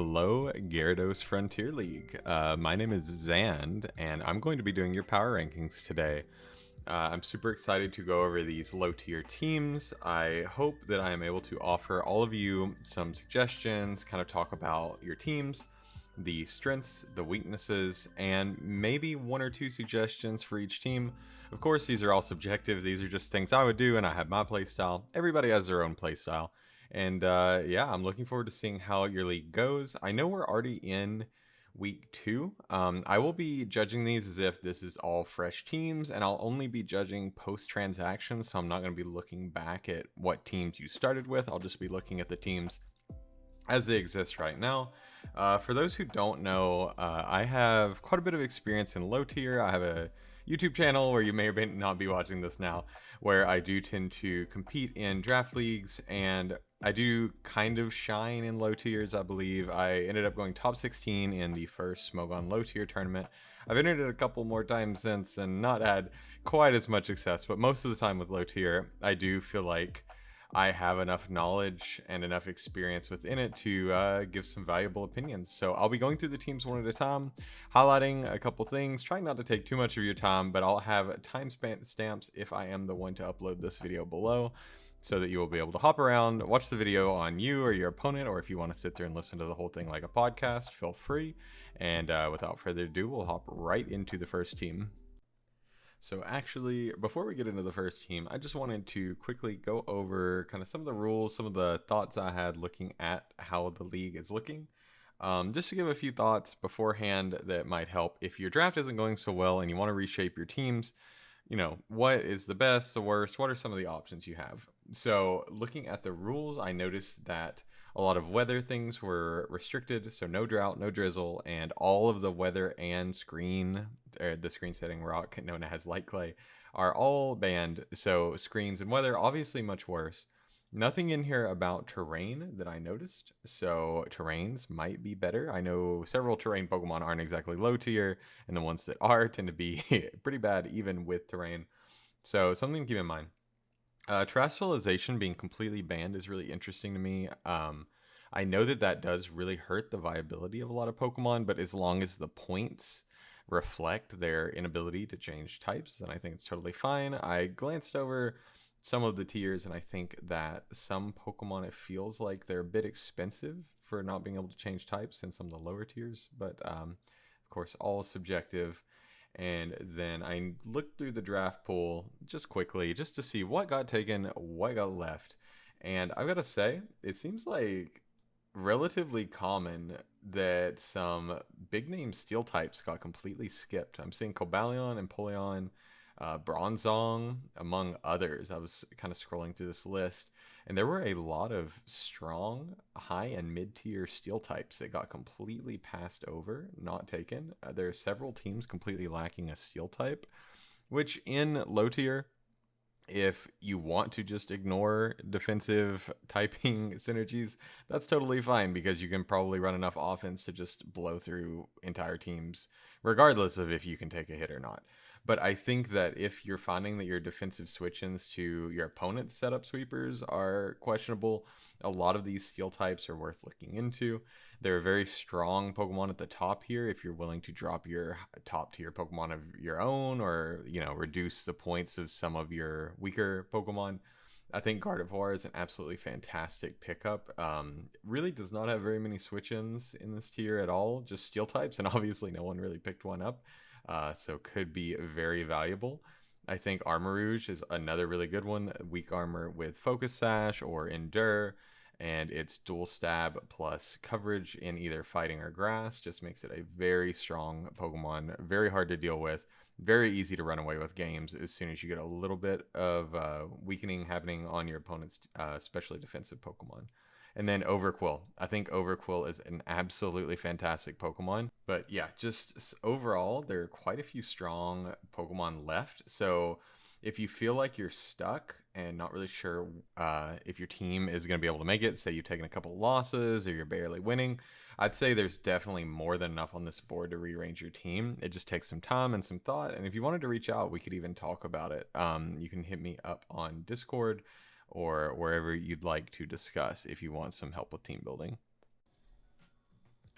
Hello, Gyarados Frontier League. My name is Zand, and I'm going to be doing your power rankings today. I'm super excited to go over these low-tier teams. I hope that I am able to offer all of you some suggestions, kind of talk about your teams, the strengths, the weaknesses, and maybe one or two suggestions for each team. Of course, these are all subjective. These are just things I would do, and I have my playstyle. Everybody has their own playstyle. And yeah, I'm looking forward to seeing how your league goes. I know we're already in week 2. I will be judging these as if this is all fresh teams, and I'll only be judging post-transactions, so I'm not going to be looking back at what teams you started with. I'll just be looking at the teams as they exist right now. For those who don't know, I have quite a bit of experience in low tier. I have a YouTube channel where you may or may not be watching this now, where I do tend to compete in draft leagues, and I do kind of shine in low tiers, I believe. I ended up going top 16 in the first Smogon low tier tournament. I've entered it a couple more times since and not had quite as much success, but most of the time with low tier, I do feel like I have enough knowledge and enough experience within it to give some valuable opinions. So I'll be going through the teams one at a time, highlighting a couple things, trying not to take too much of your time, but I'll have time stamps if I am the one to upload this video below, so that you will be able to hop around, watch the video on you or your opponent, or if you want to sit there and listen to the whole thing like a podcast, feel free. And without further ado, we'll hop right into the first team. So actually, before we get into the first team, I just wanted to quickly go over kind of some of the rules, some of the thoughts I had looking at how the league is looking. Just to give a few thoughts beforehand that might help if your draft isn't going so well and you want to reshape your teams. You know, what is the best, the worst? What are some of the options you have? So looking at the rules, I noticed that a lot of weather things were restricted, so no drought, no drizzle, and all of the weather and the screen setting rock known as light clay are all banned. So screens and weather obviously much worse. Nothing in here about terrain that I noticed, so terrains might be better. I know several terrain Pokemon aren't exactly low tier, and the ones that are tend to be pretty bad even with terrain. So something to keep in mind. Terrestrialization being completely banned is really interesting to me. I know that that does really hurt the viability of a lot of Pokemon, but as long as the points reflect their inability to change types, then I think it's totally fine. I glanced over some of the tiers, and I think that some Pokemon, it feels like they're a bit expensive for not being able to change types in some of the lower tiers, but of course, all subjective. And then I looked through the draft pool just quickly, just to see what got taken, what got left. And I've got to say, it seems like relatively common that some big name steel types got completely skipped. I'm seeing Cobalion, Empoleon, Bronzong, among others. I was kind of scrolling through this list, and there were a lot of strong high and mid tier steel types that got completely passed over, not taken. There are several teams completely lacking a steel type, which in low tier, if you want to just ignore defensive typing synergies, that's totally fine, because you can probably run enough offense to just blow through entire teams, regardless of if you can take a hit or not. But I think that if you're finding that your defensive switch-ins to your opponent's setup sweepers are questionable, a lot of these steel types are worth looking into. They're a very strong Pokemon at the top here if you're willing to drop your top tier Pokemon of your own, or, you know, reduce the points of some of your weaker Pokemon. I think Gardevoir is an absolutely fantastic pickup. Really does not have very many switch-ins in this tier at all, just steel types, and obviously no one really picked one up. So could be very valuable. I think Armarouge is another really good one. Weak armor with Focus Sash or Endure, and it's dual stab plus coverage in either fighting or grass just makes it a very strong Pokemon, very hard to deal with, very easy to run away with games as soon as you get a little bit of weakening happening on your opponent's especially defensive Pokemon. And then Overquill. I think Overquill is an absolutely fantastic Pokemon. But yeah, just overall, there are quite a few strong Pokemon left. So if you feel like you're stuck and not really sure if your team is going to be able to make it, say you've taken a couple losses or you're barely winning, I'd say there's definitely more than enough on this board to rearrange your team. It just takes some time and some thought. And if you wanted to reach out, we could even talk about it. You can hit me up on Discord or wherever you'd like to discuss if you want some help with team building.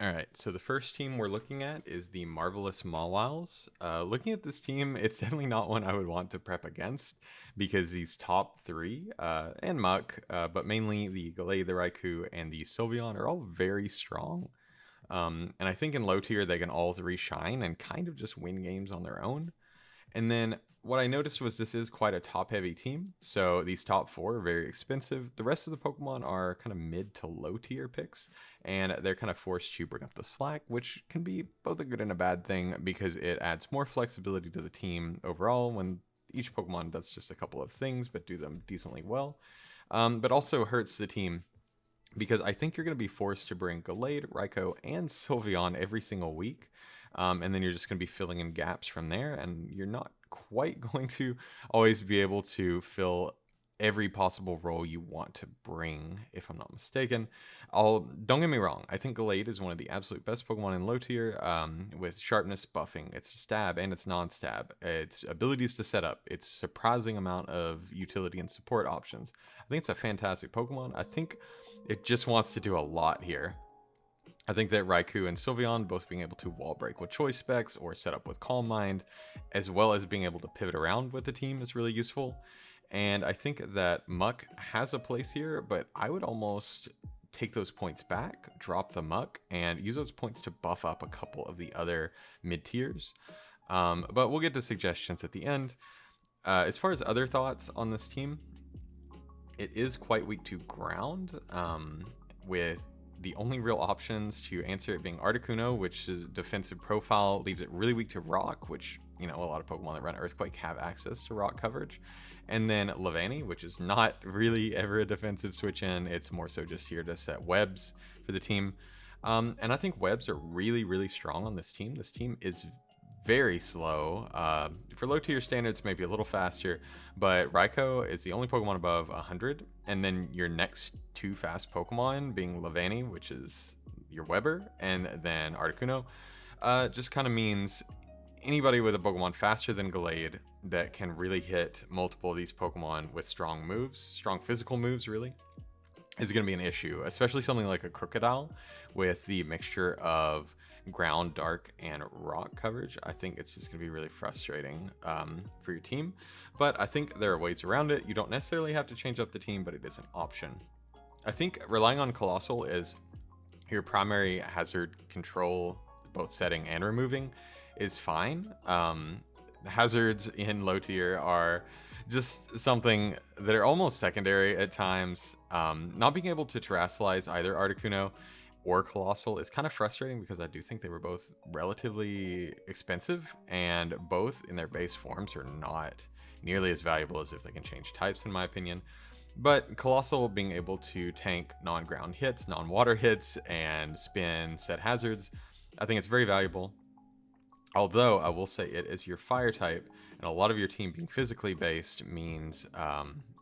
All right, so the first team we're looking at is the Marvelous Mawiles. Looking at this team, it's definitely not one I would want to prep against because these top three, and Muck, but mainly the Gallade, the Raikou, and the Sylveon are all very strong. And I think in low tier, they can all three shine and kind of just win games on their own. And then what I noticed was this is quite a top heavy team. So these top four are very expensive. The rest of the Pokemon are kind of mid to low tier picks, and they're kind of forced to bring up the slack, which can be both a good and a bad thing because it adds more flexibility to the team overall when each Pokemon does just a couple of things but do them decently well. But also hurts the team because I think you're going to be forced to bring Gallade, Raikou, and Sylveon every single week. And then you're just going to be filling in gaps from there, and you're not quite going to always be able to fill every possible role you want to bring, if I'm not mistaken. Don't get me wrong, I think Gallade is one of the absolute best Pokemon in low tier, with sharpness buffing, its stab and its non-stab, its abilities to set up, its surprising amount of utility and support options. I think it's a fantastic Pokemon. I think it just wants to do a lot here. I think that Raikou and Sylveon both being able to wall break with choice specs or set up with Calm Mind, as well as being able to pivot around with the team is really useful. And I think that Muck has a place here, but I would almost take those points back, drop the Muck, and use those points to buff up a couple of the other mid tiers. But we'll get to suggestions at the end. As far as other thoughts on this team, it is quite weak to ground, with the only real options to answer it being Articuno, which is defensive profile, leaves it really weak to rock, which, you know, a lot of Pokemon that run Earthquake have access to rock coverage. And then Levani, which is not really ever a defensive switch in. It's more so just here to set webs for the team. And I think webs are really, really strong on this team. This team is very slow. For low tier standards, maybe a little faster, but Raikou is the only Pokemon above 100. And then your next two fast Pokemon being Levani, which is your Weber, and then Articuno, just kind of means anybody with a Pokemon faster than Gallade that can really hit multiple of these Pokemon with strong moves, strong physical moves really, is going to be an issue, especially something like a Crocodile with the mixture of ground, dark, and rock coverage. I think it's just going to be really frustrating for your team, but I think there are ways around it. You don't necessarily have to change up the team, but it is an option. I think relying on Colossal as your primary hazard control, both setting and removing, is fine. Hazards in low tier are just something that are almost secondary at times. Not being able to terrestrialize either Articuno or Colossal is kind of frustrating because I do think they were both relatively expensive, and both in their base forms are not nearly as valuable as if they can change types, in my opinion. But Colossal being able to tank non-ground hits, non-water hits, and spin set hazards, I think it's very valuable. Although I will say it is your fire type, and a lot of your team being physically based means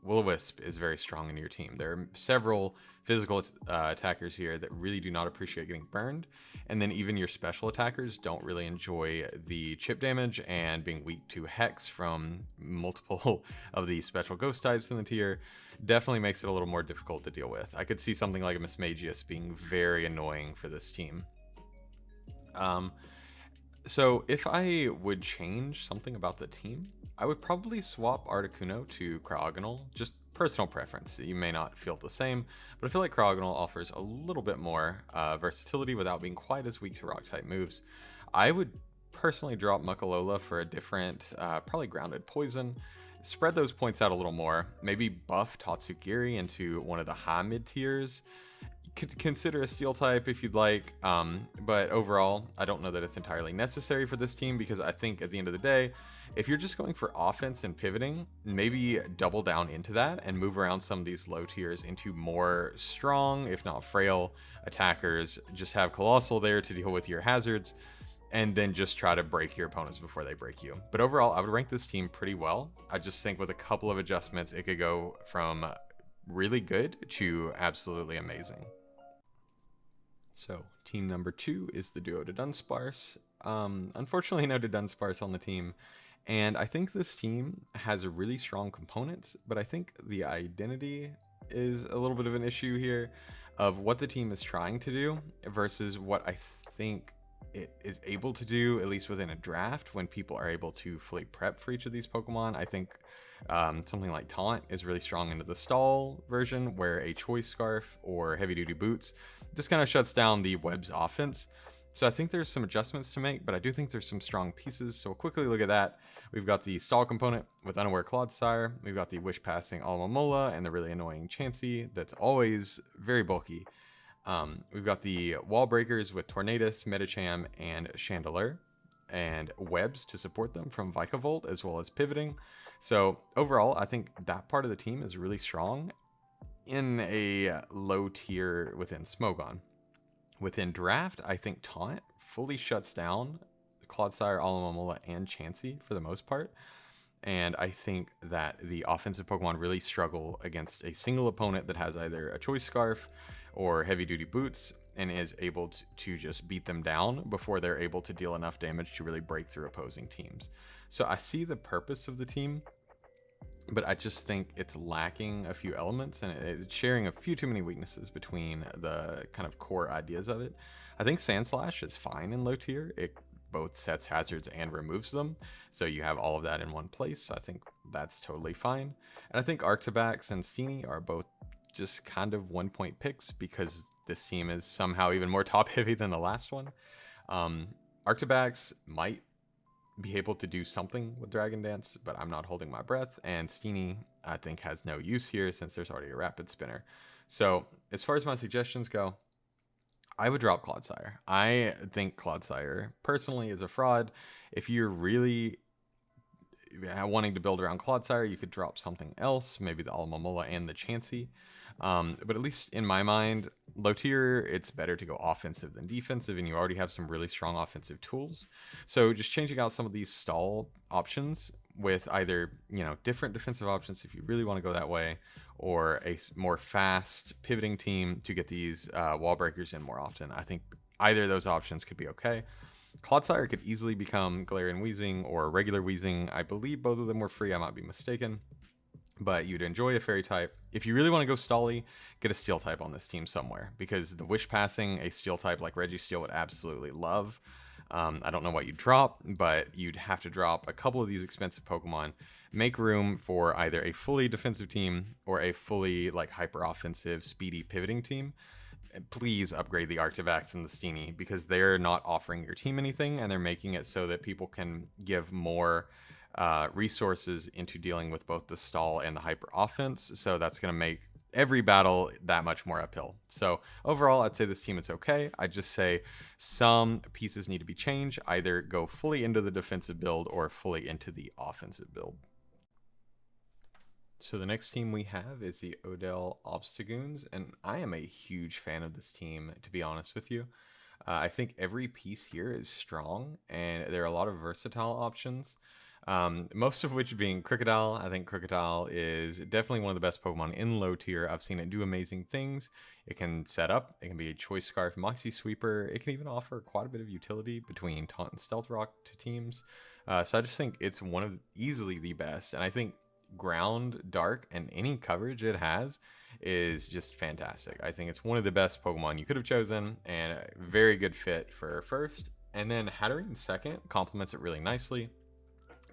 Will-O-Wisp is very strong in your team. There are several physical attackers here that really do not appreciate getting burned, and then even your special attackers don't really enjoy the chip damage, and being weak to Hex from multiple of the special ghost types in the tier definitely makes it a little more difficult to deal with. I could see something like a Mismagius being very annoying for this team. So if I would change something about the team, I would probably swap Articuno to Cryogonal, just personal preference. You may not feel the same, but I feel like Cryogonal offers a little bit more versatility without being quite as weak to rock type moves. I would personally drop Muckalola for a different, probably grounded poison, spread those points out a little more, maybe buff Tatsugiri into one of the high mid tiers. Could consider a steel type if you'd like, but overall I don't know that it's entirely necessary for this team, because I think at the end of the day, if you're just going for offense and pivoting, maybe double down into that and move around some of these low tiers into more strong, if not frail, attackers. Just have Colossal there to deal with your hazards, and then just try to break your opponents before they break you. But overall, I would rank this team pretty well. I just think with a couple of adjustments, it could go from really good to absolutely amazing. So team number 2 is the Duodudunsparce. Unfortunately, no Dudunsparce on the team, and I think this team has a really strong components, but I think the identity is a little bit of an issue here. of what the team is trying to do versus what I think it is able to do, at least within a draft, when people are able to fully prep for each of these Pokemon. I think something like Taunt is really strong into the stall version, where a Choice Scarf or Heavy Duty Boots just kind of shuts down the Web's offense. So I think there's some adjustments to make, but I do think there's some strong pieces. So we'll quickly look at that. We've got the stall component with Unaware Clodsire. We've got the Wish Passing Alomomola and the really annoying Chansey that's always very bulky. We've got the Wall Breakers with Tornadus, Medicham, and Chandelure, and Webs to support them from Vikavolt, as well as pivoting. So overall, I think that part of the team is really strong in a low tier within Smogon. Within Draft, I think Taunt fully shuts down Clodsire, Alomomola, and Chansey for the most part. And I think that the offensive Pokemon really struggle against a single opponent that has either a Choice Scarf or Heavy Duty Boots and is able to just beat them down before they're able to deal enough damage to really break through opposing teams. So I see the purpose of the team, but I just think it's lacking a few elements, and it's sharing a few too many weaknesses between the kind of core ideas of it. I think Sandslash is fine in low tier. It both sets hazards and removes them, so you have all of that in one place. So I think that's totally fine. And I think Arctibax and Steenie are both just kind of 1-point picks because this team is somehow even more top heavy than the last one. Arctibax might be able to do something with Dragon Dance, but I'm not holding my breath. And Steenie, I think, has no use here since there's already a Rapid Spinner. So as far as my suggestions go, I would drop Clodsire. I think Clodsire personally is a fraud. If you're really wanting to build around Clodsire, you could drop something else, maybe the Alomomola and the Chansey. But at least in my mind, low tier, it's better to go offensive than defensive, and you already have some really strong offensive tools. So just changing out some of these stall options with either, different defensive options if you really want to go that way, or a more fast pivoting team to get these wall breakers in more often. I think either of those options could be okay. Clodsire could easily become Galarian Weezing or regular Weezing. I believe both of them were free. I might be mistaken. But you'd enjoy a fairy type. If you really want to go stally, get a steel type on this team somewhere, because the Wish Passing, a steel type like Registeel would absolutely love. I don't know what you'd drop, but you'd have to drop a couple of these expensive Pokemon, make room for either a fully defensive team or a fully hyper offensive speedy pivoting team. Please upgrade the Arctivax and the Steenie, because they're not offering your team anything, and they're making it so that people can give more resources into dealing with both the stall and the hyper offense. So that's going to make every battle that much more uphill. So overall, I'd say this team is okay. I'd just say some pieces need to be changed, either go fully into the defensive build or fully into the offensive build. So the next team we have is the Oldale Obstagoons, and I am a huge fan of this team, to be honest with you. I think every piece here is strong, and there are a lot of versatile options. Most of which being Crocodile. I think Crocodile is definitely one of the best Pokemon in low tier. I've seen it do amazing things. It can set up, it can be a Choice Scarf, Moxie Sweeper. It can even offer quite a bit of utility between Taunt and Stealth Rock to teams. So I just think it's one of easily the best. And I think Ground, Dark, and any coverage it has is just fantastic. I think it's one of the best Pokemon you could have chosen, and a very good fit for first. And then Hatterene second complements it really nicely.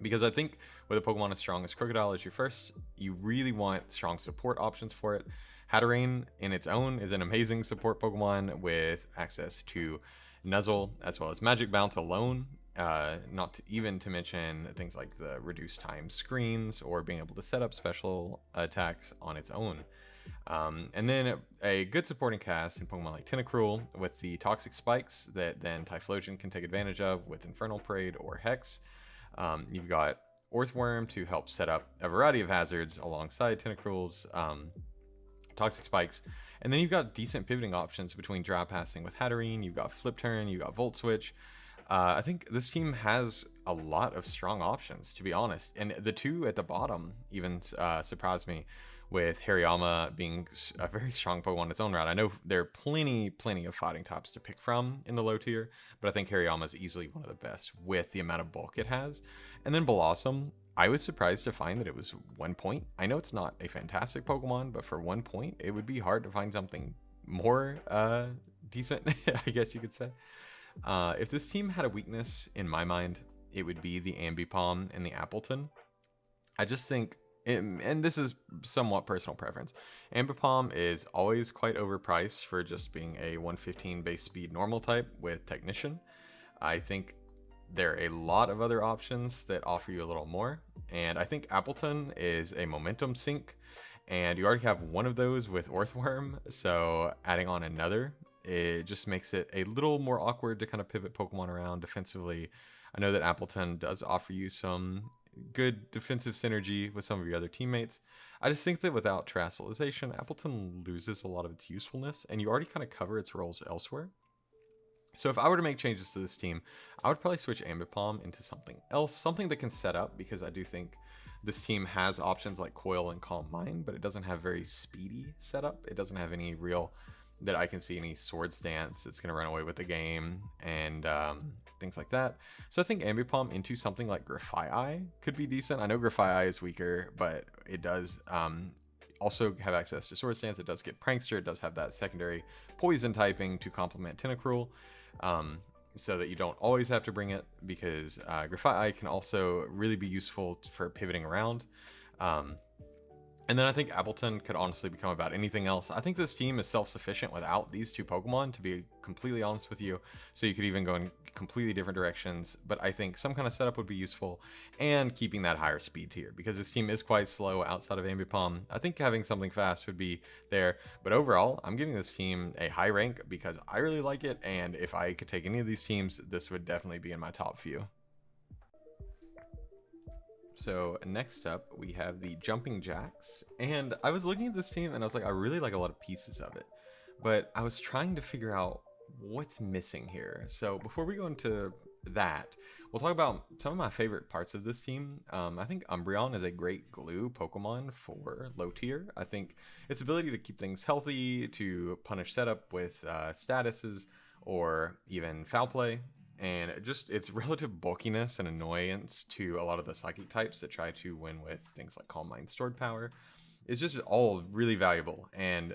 Because I think with a Pokemon as strong as Crocodile as your first, you really want strong support options for it. Hatterene in its own is an amazing support Pokemon with access to Nuzzle as well as Magic Bounce alone. Not even to mention things like the reduced time screens or being able to set up special attacks on its own. And then a good supporting cast in Pokemon like Tentacruel with the Toxic Spikes that then Typhlosion can take advantage of with Infernal Parade or Hex. You've got Orthworm to help set up a variety of hazards alongside Tentacruel's Toxic Spikes. And then you've got decent pivoting options between Draw Passing with Hatterene, you've got Flip Turn, you've got Volt Switch. I think this team has a lot of strong options, to be honest. And the two at the bottom even surprised me, with Hariyama being a very strong Pokemon in its own right. I know there are plenty of fighting types to pick from in the low tier, but I think Hariyama is easily one of the best with the amount of bulk it has. And then Blossom, I was surprised to find that it was 1 point. I know it's not a fantastic Pokemon, but for 1 point, it would be hard to find something more decent, I guess you could say. If this team had a weakness, in my mind, it would be the Ambipom and the Appleton. I just think, and this is somewhat personal preference, Ambipom is always quite overpriced for just being a 115 base speed normal type with Technician. I think there are a lot of other options that offer you a little more, and I think Appleton is a momentum sink, and you already have one of those with Orthworm, so adding on another, it just makes it a little more awkward to kind of pivot Pokemon around defensively. I know that Appleton does offer you some good defensive synergy with some of your other teammates. I just think that without Terastallization, Appleton loses a lot of its usefulness, and you already kind of cover its roles elsewhere. So if I were to make changes to this team, I would probably switch Ambipom into something else, something that can set up, because I do think this team has options like Coil and Calm Mind, but it doesn't have very speedy setup. It doesn't have any real, that I can see, any Swords Dance that's going to run away with the game, and things like that. So I think Ambipom into something like Grafaiai could be decent. I know Grafaiai is weaker, but it does also have access to Swords Dance. It does get Prankster. It does have that secondary poison typing to complement Tentacruel, so that you don't always have to bring it, because Grafaiai can also really be useful for pivoting around. And then I think Appleton could honestly become about anything else. I think this team is self-sufficient without these two Pokemon, to be completely honest with you. So you could even go in completely different directions. But I think some kind of setup would be useful, and keeping that higher speed tier, because this team is quite slow outside of Ambipom. I think having something fast would be there. But overall, I'm giving this team a high rank because I really like it. And if I could take any of these teams, this would definitely be in my top few. So next up, we have the Jumping Jacks, and I was looking at this team and I was like, I really like a lot of pieces of it, but I was trying to figure out what's missing here. So before we go into that, we'll talk about some of my favorite parts of this team. I think Umbreon is a great glue Pokemon for low tier. I think its ability to keep things healthy, to punish setup with statuses, or even foul play, and just its relative bulkiness and annoyance to a lot of the psychic types that try to win with things like Calm Mind Stored Power is just all really valuable. And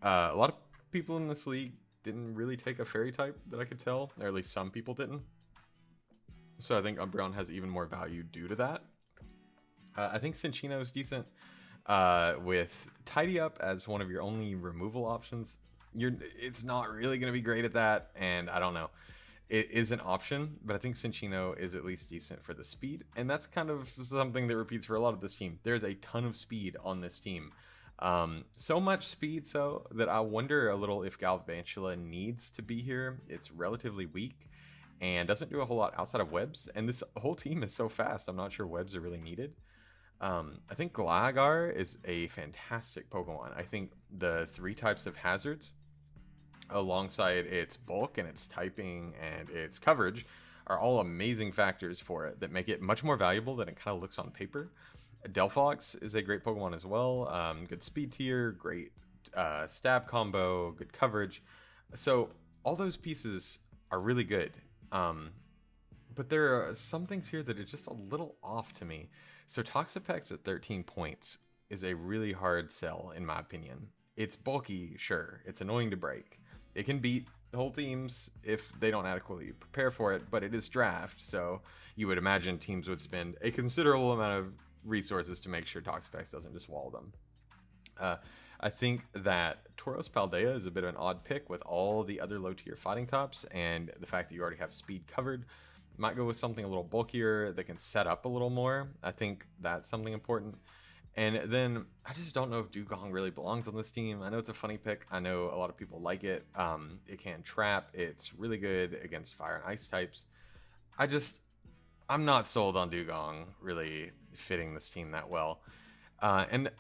a lot of people in this league didn't really take a fairy type that I could tell, or at least some people didn't. So I think Umbreon has even more value due to that. I think Cinccino is decent with Tidy Up as one of your only removal options. It's not really going to be great at that, and I don't know. It is an option, but I think Cinccino is at least decent for the speed, and that's kind of something that repeats for a lot of this team. There's a ton of speed on this team. So much speed so that I wonder a little if Galvantula needs to be here. It's relatively weak and doesn't do a whole lot outside of webs, and this whole team is so fast, I'm not sure webs are really needed. I think Gligar is a fantastic Pokemon. I think the 3 types of hazards, alongside its bulk and its typing and its coverage, are all amazing factors for it that make it much more valuable than it kind of looks on paper. Delphox is a great Pokemon as well. Good speed tier, great stab combo, good coverage. So all those pieces are really good. But there are some things here that are just a little off to me. So Toxapex at 13 points is a really hard sell, in my opinion. It's bulky, sure. It's annoying to break. It can beat whole teams if they don't adequately prepare for it, but it is draft, so you would imagine teams would spend a considerable amount of resources to make sure Toxapex doesn't just wall them. I think that Tauros Paldea is a bit of an odd pick with all the other low tier fighting types, and the fact that you already have speed covered. Might go with something a little bulkier that can set up a little more. I think that's something important. And then I just don't know if Dewgong really belongs on this team. I know it's a funny pick. I know a lot of people like it. It can trap. It's really good against fire and ice types. I'm not sold on Dewgong really fitting this team that well. And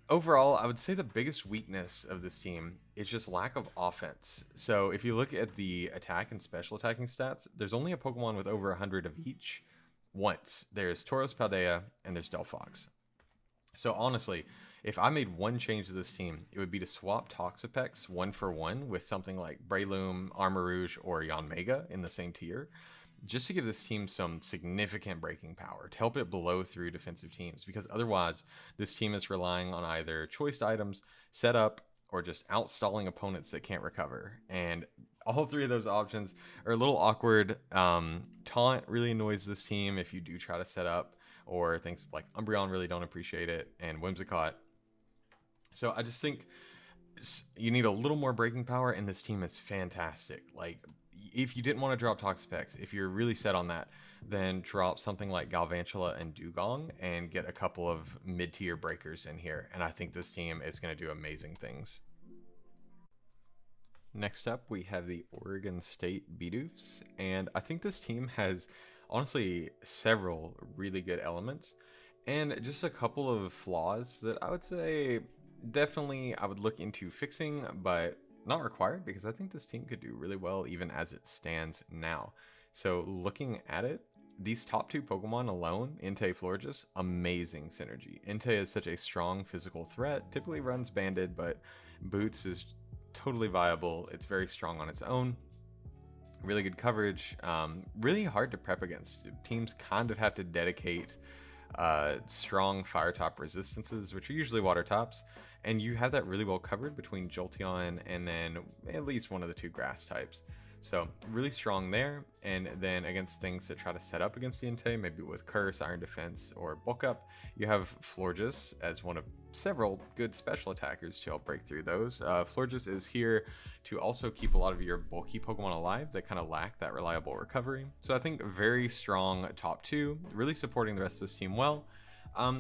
overall, I would say the biggest weakness of this team is just lack of offense. So if you look at the attack and special attacking stats, there's only a Pokemon with over 100 of each once. There's Tauros Paldea and there's Delphox. So honestly, if I made one change to this team, it would be to swap Toxapex 1-for-1 with something like Breloom, Armarouge, or Yanmega in the same tier, just to give this team some significant breaking power, to help it blow through defensive teams, because otherwise this team is relying on either choiced items, setup, or just outstalling opponents that can't recover. And all three of those options are a little awkward. Taunt really annoys this team if you do try to set up, or things like Umbreon really don't appreciate it, and Whimsicott. So I just think you need a little more breaking power, and this team is fantastic. Like, if you didn't want to drop Toxapex, if you're really set on that, then drop something like Galvantula and Dugong and get a couple of mid-tier breakers in here, and I think this team is going to do amazing things. Next up, we have the Oregon State Bidoofs, and I think this team has honestly several really good elements and just a couple of flaws that I would say definitely I would look into fixing, but not required, because I think this team could do really well even as it stands now. So looking at it, these top two Pokemon alone, Entei, Florges, amazing synergy. Entei is such a strong physical threat, typically runs banded, but Boots is totally viable. It's very strong on its own. Really good coverage. Really hard to prep against. Teams kind of have to dedicate strong fire top resistances, which are usually water tops, and you have that really well covered between Jolteon and then at least one of the two grass types. So really strong there. And then against things that try to set up against the Entei, maybe with Curse, Iron Defense, or Bulk Up, you have Florges as one of several good special attackers to help break through those. Florges is here to also keep a lot of your bulky Pokemon alive that kind of lack that reliable recovery. So I think very strong top two, really supporting the rest of this team well.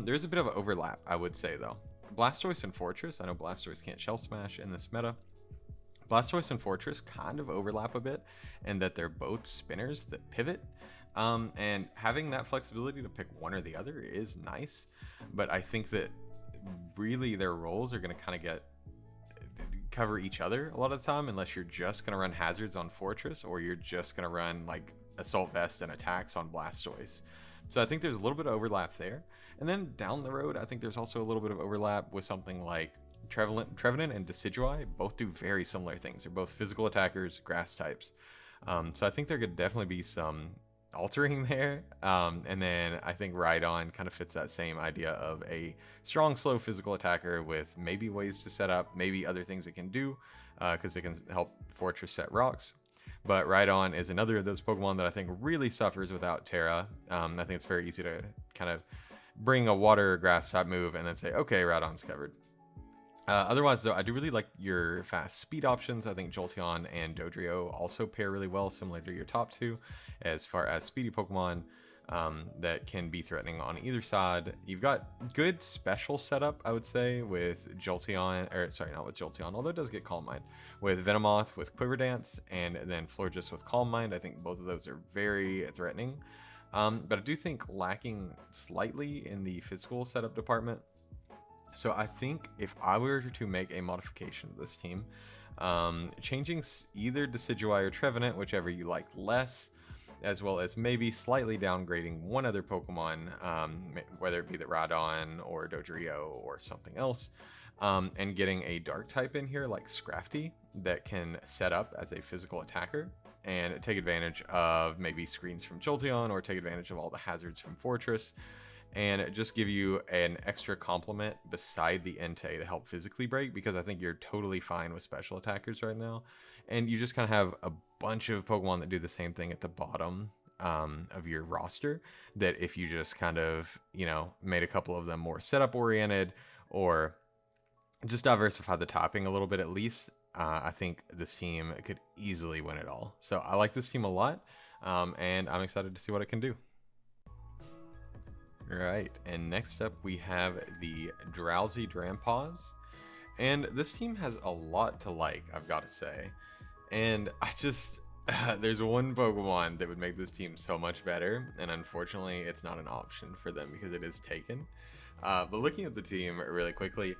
There's a bit of overlap, I would say, though. Blastoise and Fortress, I know Blastoise can't Shell Smash in this meta. Blastoise and Fortress kind of overlap a bit in that they're both spinners that pivot, and having that flexibility to pick one or the other is nice, but I think that really their roles are going to kind of cover each other a lot of the time, unless you're just going to run hazards on Fortress or you're just going to run like Assault Vest and attacks on Blastoise. So I think there's a little bit of overlap there, and then down the road I think there's also a little bit of overlap with something like Trevenant and Decidueye. Both do very similar things. They're both physical attackers, grass types. So I think there could definitely be some altering there. And then I think Rhydon kind of fits that same idea of a strong, slow physical attacker with maybe ways to set up, maybe other things it can do, because it can help Fortress set rocks. But Rhydon is another of those Pokemon that I think really suffers without Terra. I think it's very easy to kind of bring a water or grass type move and then say, okay, Rhydon's covered. Otherwise, though, I do really like your fast speed options. I think Jolteon and Dodrio also pair really well, similar to your top two, as far as speedy Pokemon that can be threatening on either side. You've got good special setup, I would say, with Jolteon, or sorry, not with Jolteon, although it does get Calm Mind, with Venomoth with Quiver Dance, and then Florges with Calm Mind. I think both of those are very threatening, but I do think lacking slightly in the physical setup department. So I think if I were to make a modification to this team, changing either Decidueye or Trevenant, whichever you like less, as well as maybe slightly downgrading one other Pokemon, whether it be the Rhydon or Dodrio or something else, and getting a dark type in here like Scrafty that can set up as a physical attacker and take advantage of maybe screens from Jolteon or take advantage of all the hazards from Fortress, and just give you an extra complement beside the Entei to help physically break, because I think you're totally fine with special attackers right now, and you just kind of have a bunch of Pokemon that do the same thing at the bottom of your roster, that if you just kind of, you know, made a couple of them more setup oriented or just diversify the topping a little bit at least, I think this team could easily win it all. So I like this team a lot, and I'm excited to see what it can do. Right, and next up we have the Drowsy Drampas, and this team has a lot to like, I've got to say, and I just, there's one Pokemon that would make this team so much better, and unfortunately it's not an option for them because it is taken. But looking at the team really quickly,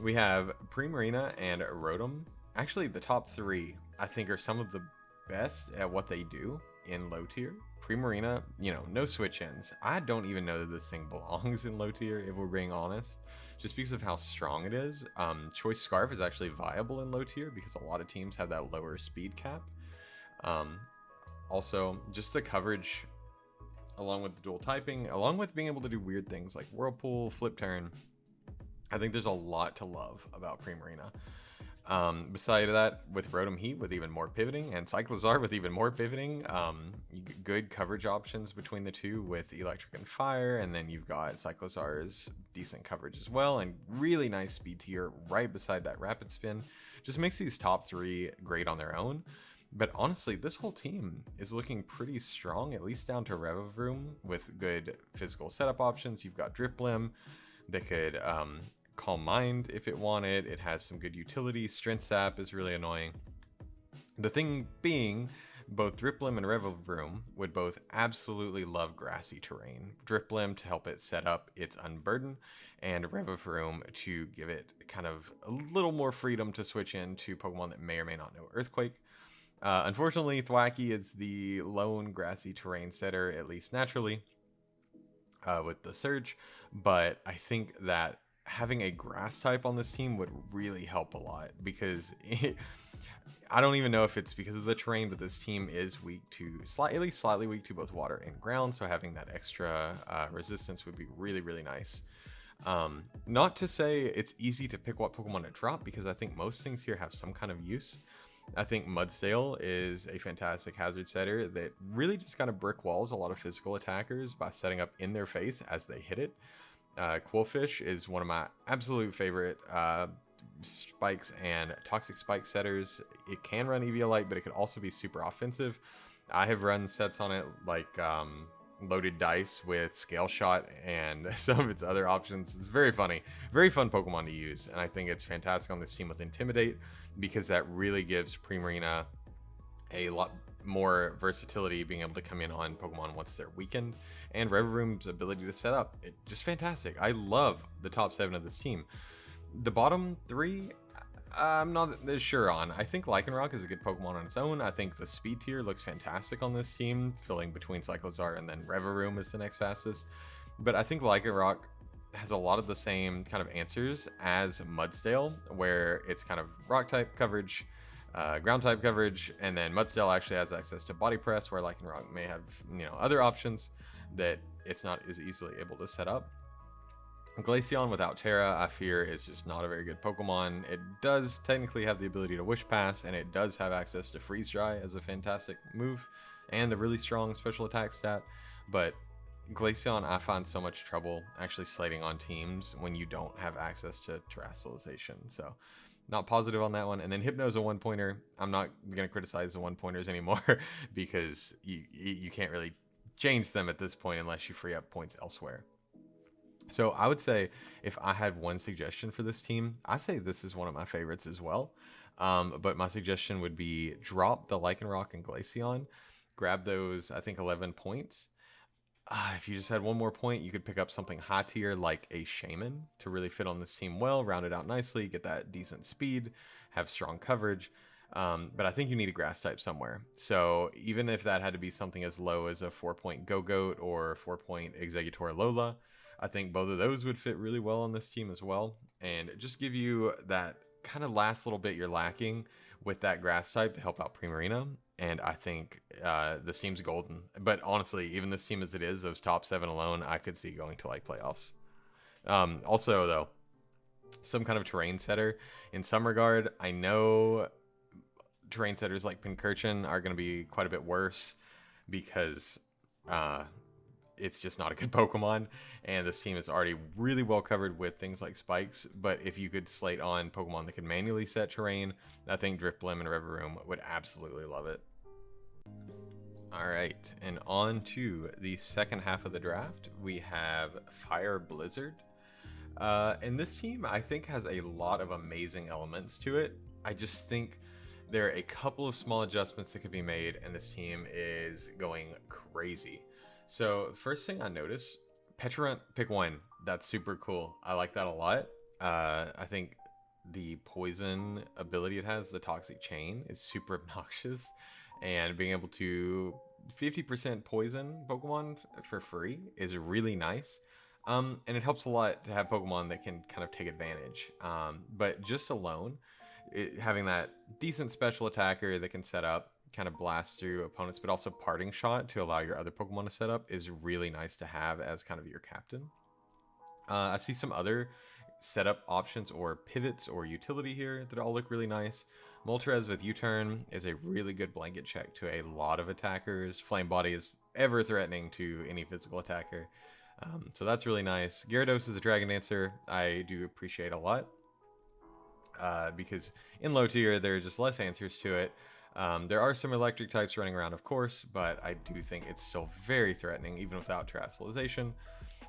we have Primarina and Rotom. Actually, the top three I think are some of the best at what they do in low tier. Primarina, you know, no switch ins. I don't even know that this thing belongs in low tier, if we're being honest, just because of how strong it is. Choice Scarf is actually viable in low tier because a lot of teams have that lower speed cap. Also, just the coverage, along with the dual typing, along with being able to do weird things like Whirlpool, Flip Turn, I think there's a lot to love about Primarina. Beside that, with Rotom Heat with even more pivoting, and Cyclizar with even more pivoting, you get good coverage options between the two with Electric and Fire, and then you've got Cyclizar's decent coverage as well, and really nice speed tier right beside that Rapid Spin. Just makes these top three great on their own. But honestly, this whole team is looking pretty strong, at least down to Revavroom, with good physical setup options. You've got Driplim that could Calm Mind if it wanted. It has some good utility. Strength Sap is really annoying. The thing being, both Driplim and Revavroom would both absolutely love grassy terrain. Driplim to help it set up its Unburden, and Revavroom to give it kind of a little more freedom to switch into Pokemon that may or may not know Earthquake. Unfortunately, Thwackey is the lone grassy terrain setter, at least naturally, with the Surge, but I think that having a grass type on this team would really help a lot, because I don't even know if it's because of the terrain, but this team is weak to, at least slightly weak to both water and ground, so having that extra resistance would be really, really nice. Not to say it's easy to pick what Pokemon to drop, because I think most things here have some kind of use. I think Mudsdale is a fantastic hazard setter that really just kind of brick walls a lot of physical attackers by setting up in their face as they hit it. Quillfish is one of my absolute favorite spikes and toxic spike setters. It can run Eviolite, but it could also be super offensive. I have run sets on it like Loaded Dice with Scale Shot and some of its other options. It's very funny, very fun Pokemon to use, and I think it's fantastic on this team with Intimidate, because that really gives Primarina a lot more versatility, being able to come in on Pokemon once they're weakened, and Revavroom's ability to set up. Just fantastic. I love the top 7 of this team. The bottom 3, I'm not sure on. I think Lycanroc is a good Pokemon on its own. I think the speed tier looks fantastic on this team, filling between Cyclizar and then Revavroom is the next fastest. But I think Lycanroc has a lot of the same kind of answers as Mudsdale, where it's kind of rock type coverage, ground type coverage, and then Mudsdale actually has access to body press, where Lycanroc may have, other options that it's not as easily able to set up. Glaceon without Terra, I fear, is just not a very good Pokemon. It does technically have the ability to Wish Pass, and it does have access to Freeze Dry as a fantastic move, and a really strong special attack stat, but Glaceon, I find so much trouble actually slating on teams when you don't have access to Terastallization, so not positive on that one. And then Hypno's a one-pointer. I'm not going to criticize the one-pointers anymore because you can't really change them at this point unless you free up points elsewhere. So I would say if I had one suggestion for this team, I'd say this is one of my favorites as well. But my suggestion would be drop the Lycanroc and Glaceon, grab those, I think, 11 points. If you just had one more point, you could pick up something high tier like a Shaman to really fit on this team well, round it out nicely, get that decent speed, have strong coverage. But I think you need a grass type somewhere. So even if that had to be something as low as a 4-point Go-Goat or 4-point Exeggutor Lola, I think both of those would fit really well on this team as well, and just give you that kind of last little bit you're lacking with that grass type to help out Primarina. And I think this team's golden. But honestly, even this team as it is, those top 7 alone, I could see going to like playoffs. Also, though, some kind of terrain setter in some regard. I know terrain setters like Pincurchin are going to be quite a bit worse because it's just not a good Pokemon, and this team is already really well covered with things like spikes. But if you could slate on Pokemon that could manually set terrain, I think Drifblim and Revavroom would absolutely love it. Alright, and on to the second half of the draft, we have Fire Blizzard. And this team, I think, has a lot of amazing elements to it. I just think there are a couple of small adjustments that could be made, and this team is going crazy. So, first thing I noticed, Petrarunt pick 1. That's super cool. I like that a lot. I think the poison ability it has, the Toxic Chain, is super obnoxious. And being able to 50% poison Pokemon for free is really nice. And it helps a lot to have Pokemon that can kind of take advantage. But just alone, having that decent special attacker that can set up, kind of blast through opponents, but also Parting Shot to allow your other Pokemon to set up is really nice to have as kind of your captain. I see some other setup options or pivots or utility here that all look really nice. Moltres with U-turn is a really good blanket check to a lot of attackers. Flame Body is ever threatening to any physical attacker. So that's really nice. Gyarados is a Dragon Dancer I do appreciate a lot. Because in low tier, there are just less answers to it. There are some electric types running around, of course, but I do think it's still very threatening, even without Terrestrialization.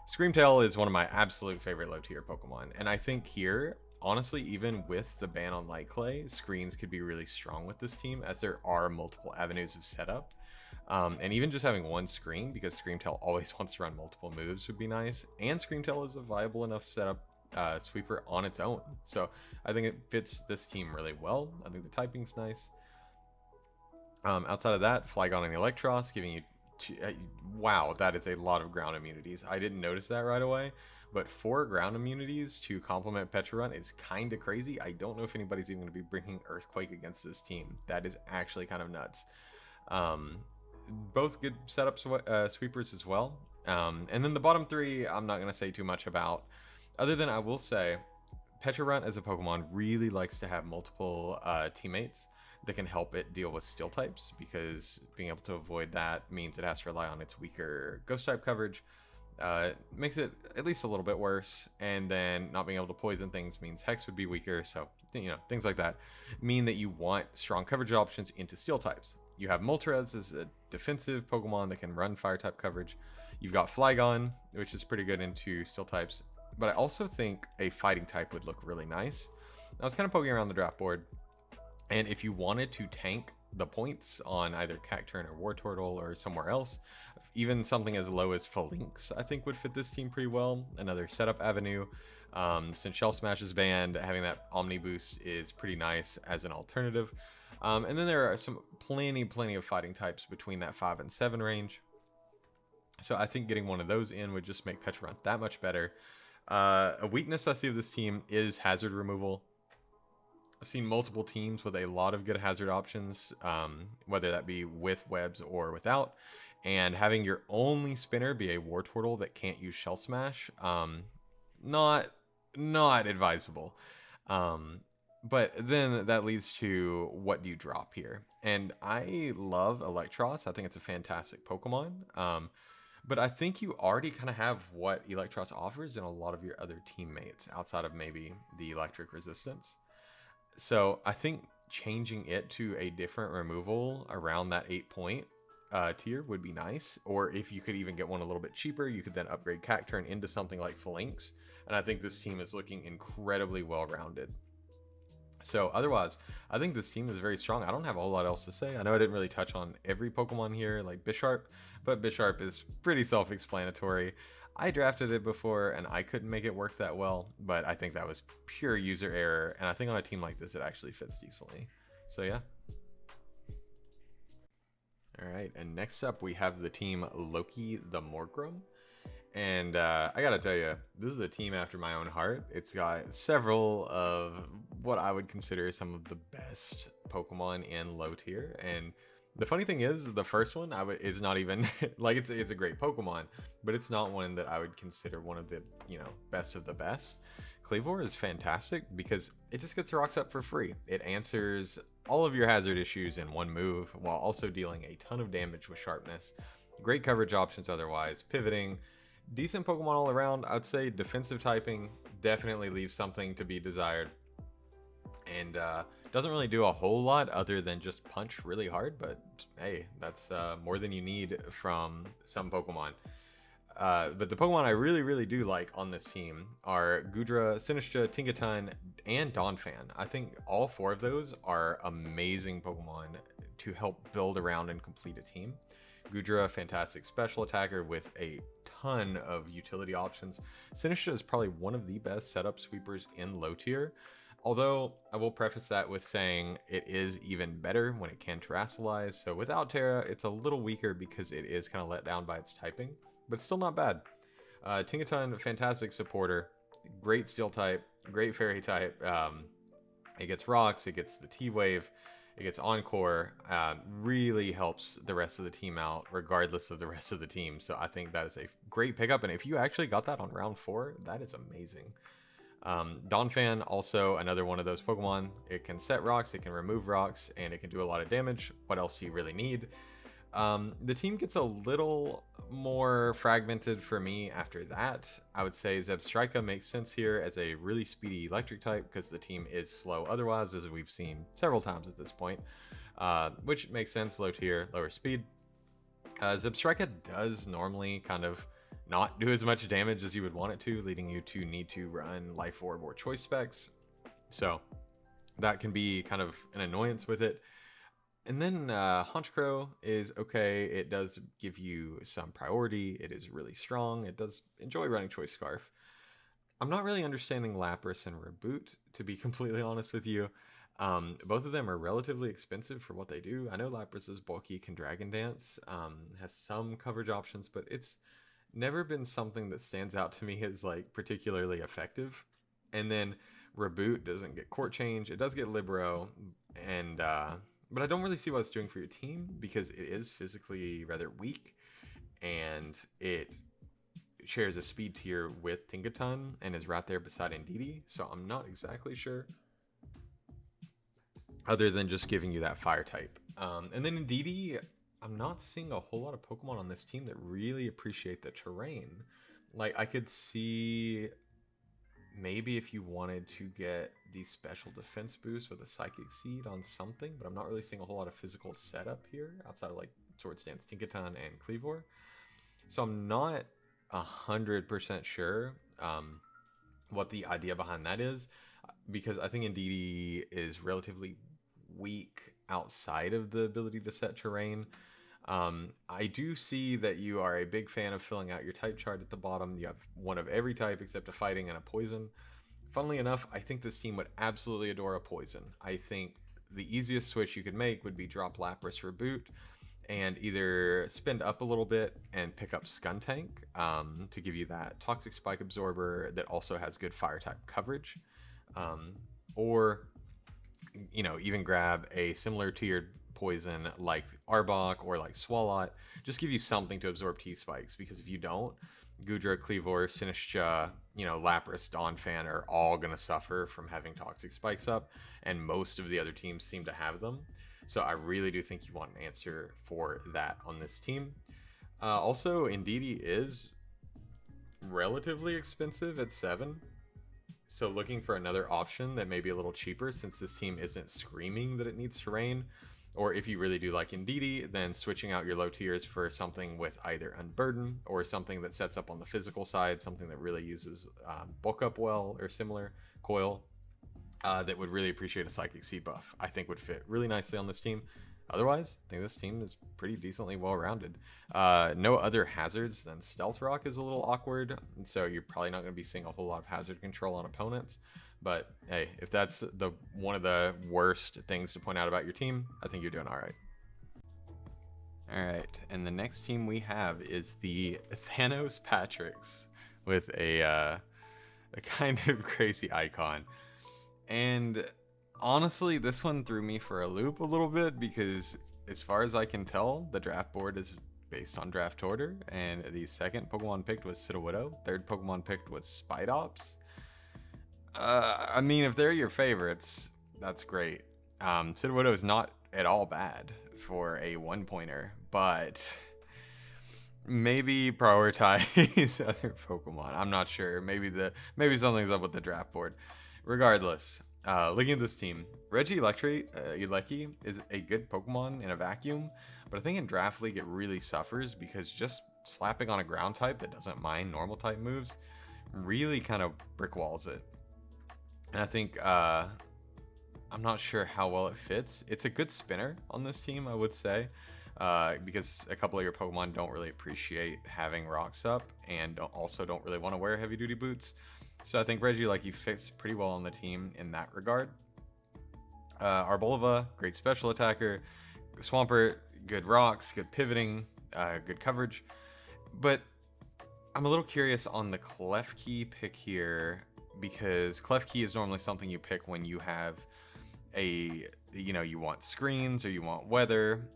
Screamtail is one of my absolute favorite low tier Pokemon, and I think here, honestly, even with the ban on Light Clay, screens could be really strong with this team, as there are multiple avenues of setup. And even just having one screen, because Screamtail always wants to run multiple moves, would be nice. And Screamtail is a viable enough setup sweeper on its own. So I think it fits this team really well. I think the typing's nice. Outside of that, Flygon and Electros giving you wow, that is a lot of ground immunities. I didn't notice that right away, but 4 ground immunities to complement Petra Run is kind of crazy. I don't know if anybody's even going to be bringing Earthquake against this team. That is actually kind of nuts. Both good setup sweepers as well. And then the bottom 3, I'm not going to say too much about, other than I will say Petra Run as a Pokemon really likes to have multiple teammates that can help it deal with steel types, because being able to avoid that means it has to rely on its weaker ghost type coverage. Makes it at least a little bit worse, and then not being able to poison things means Hex would be weaker, so you know, things like that mean that you want strong coverage options into steel types. You have Moltres as a defensive Pokemon that can run fire type coverage. You've got Flygon, which is pretty good into steel types, but I also think a fighting type would look really nice. I was kind of poking around the draft board, and if you wanted to tank the points on either Cacturne or Wartortle or somewhere else, even something as low as Phalanx I think would fit this team pretty well. Another setup avenue. Since Shell Smash is banned, having that Omni boost is pretty nice as an alternative. And then there are plenty of fighting types between that 5 and 7 range. So I think getting one of those in would just make Petra Run that much better. A weakness I see of this team is hazard removal. I've seen multiple teams with a lot of good hazard options, whether that be with webs or without, and having your only spinner be a Wartortle that can't use Shell Smash, not advisable. But then that leads to, what do you drop here? And I love Electros. I think it's a fantastic Pokemon. But I think you already kind of have what Electros offers in a lot of your other teammates, outside of maybe the electric resistance. So I think changing it to a different removal around that 8-point tier would be nice. Or if you could even get one a little bit cheaper, you could then upgrade Cacturne into something like Phalanx. And I think this team is looking incredibly well-rounded. So otherwise, I think this team is very strong. I don't have a whole lot else to say. I know I didn't really touch on every Pokemon here, like Bisharp, but Bisharp is pretty self-explanatory. I drafted it before and I couldn't make it work that well, but I think that was pure user error, and I think on a team like this it actually fits decently. So yeah. Alright, and next up we have the team Loki the Morgrem. And I gotta tell you, this is a team after my own heart. It's got several of what I would consider some of the best Pokemon in low tier. And the funny thing is, the first one is not even like it's a great Pokemon, but it's not one that I would consider one of the, you know, best of the best. Kleavor is fantastic because it just gets rocks up for free. It answers all of your hazard issues in one move while also dealing a ton of damage with sharpness. Great coverage options otherwise, pivoting. Decent Pokemon all around. I would say defensive typing definitely leaves something to be desired. And doesn't really do a whole lot other than just punch really hard, but hey, that's more than you need from some Pokemon. But the Pokemon I really do like on this team are Goodra, Sinistcha, Tinkaton, and Donphan. I think all 4 of those are amazing Pokemon to help build around and complete a team. Goodra, fantastic special attacker with a ton of utility options. Sinistcha is probably one of the best setup sweepers in low tier. Although, I will preface that with saying it is even better when it can terrestrialize. So without Terra, it's a little weaker because it is kind of let down by its typing. But still not bad. Tinkaton, fantastic supporter. Great steel type. Great fairy type. It gets rocks. It gets the T-Wave. It gets Encore. Really helps the rest of the team out, regardless of the rest of the team. So I think that is a great pickup. And if you actually got that on round 4, that is amazing. Donphan, also another one of those Pokemon. It can set rocks, it can remove rocks, and it can do a lot of damage. What else do you really need? The team gets a little more fragmented for me after that. I would say Zebstrika makes sense here as a really speedy electric type because the team is slow otherwise, as we've seen several times at this point, which makes sense, low tier, lower speed. Zebstrika does normally kind of not do as much damage as you would want it to, leading you to need to run Life Orb or Choice Specs. So that can be kind of an annoyance with it. And then Honchkrow is okay. It does give you some priority. It is really strong. It does enjoy running Choice Scarf. I'm not really understanding Lapras and Reboot, to be completely honest with you. Both of them are relatively expensive for what they do. I know Lapras is bulky, can Dragon Dance, has some coverage options, but it's never been something that stands out to me as like particularly effective. And then Reboot doesn't get Court Change. It does get Libero, and but I don't really see what it's doing for your team because it is physically rather weak, and it shares a speed tier with Tinkaton and is right there beside Indeedee. So I'm not exactly sure, other than just giving you that fire type. And then Indeedee, I'm not seeing a whole lot of Pokemon on this team that really appreciate the terrain. Like, I could see maybe if you wanted to get the special defense boost with a Psychic Seed on something, but I'm not really seeing a whole lot of physical setup here outside of like Swords Dance, Tinkaton, and Cleavor. So I'm not 100% sure what the idea behind that is, because I think Indeedee is relatively weak outside of the ability to set terrain. I do see that you are a big fan of filling out your type chart at the bottom. You have one of every type except a fighting and a poison. Funnily enough, I think this team would absolutely adore a poison. I think the easiest switch you could make would be drop Lapras Reboot and either spend up a little bit and pick up Skuntank to give you that Toxic Spike Absorber that also has good fire type coverage. Or, you know, even grab a similar tiered poison like Arbok or like Swalot. Just give you something to absorb T-Spikes, because if you don't, Goodra, Cleavor, Sinistcha, you know, Lapras, Donphan are all going to suffer from having Toxic Spikes up, and most of the other teams seem to have them. So I really do think you want an answer for that on this team. Also, Indeedee is relatively expensive at 7. So looking for another option that may be a little cheaper, since this team isn't screaming that it needs terrain. Or if you really do like Indeedee, then switching out your low tiers for something with either Unburden or something that sets up on the physical side, something that really uses bulk up well or similar, Coil, that would really appreciate a Psychic Seed buff, I think would fit really nicely on this team. Otherwise, I think this team is pretty decently well-rounded. No other hazards than Stealth Rock is a little awkward, and so you're probably not going to be seeing a whole lot of hazard control on opponents. But hey, if that's one of the worst things to point out about your team, I think you're doing all right. All right, and the next team we have is the Thanos Patricks with a kind of crazy icon. And honestly, this one threw me for a loop a little bit, because as far as I can tell, the draft board is based on draft order, and the second Pokemon picked was Sudowoodo, third Pokemon picked was Bidoofs. I mean, if they're your favorites, that's great. Sudowoodo is not at all bad for a 1-pointer, but maybe prioritize other Pokemon. I'm not sure. Maybe something's up with the draft board. Regardless, looking at this team, Regieleki is a good Pokemon in a vacuum, but I think in Draft League it really suffers because just slapping on a ground type that doesn't mind normal type moves really kind of brick walls it. And I think, I'm not sure how well it fits. It's a good spinner on this team, I would say, because a couple of your Pokemon don't really appreciate having rocks up and also don't really want to wear heavy duty boots. So I think Regieleki fits pretty well on the team in that regard. Arboliva, great special attacker. Swampert, good rocks, good pivoting, good coverage. But I'm a little curious on the Klefki pick here, because Klefki is normally something you pick when you have you want screens or you want weather,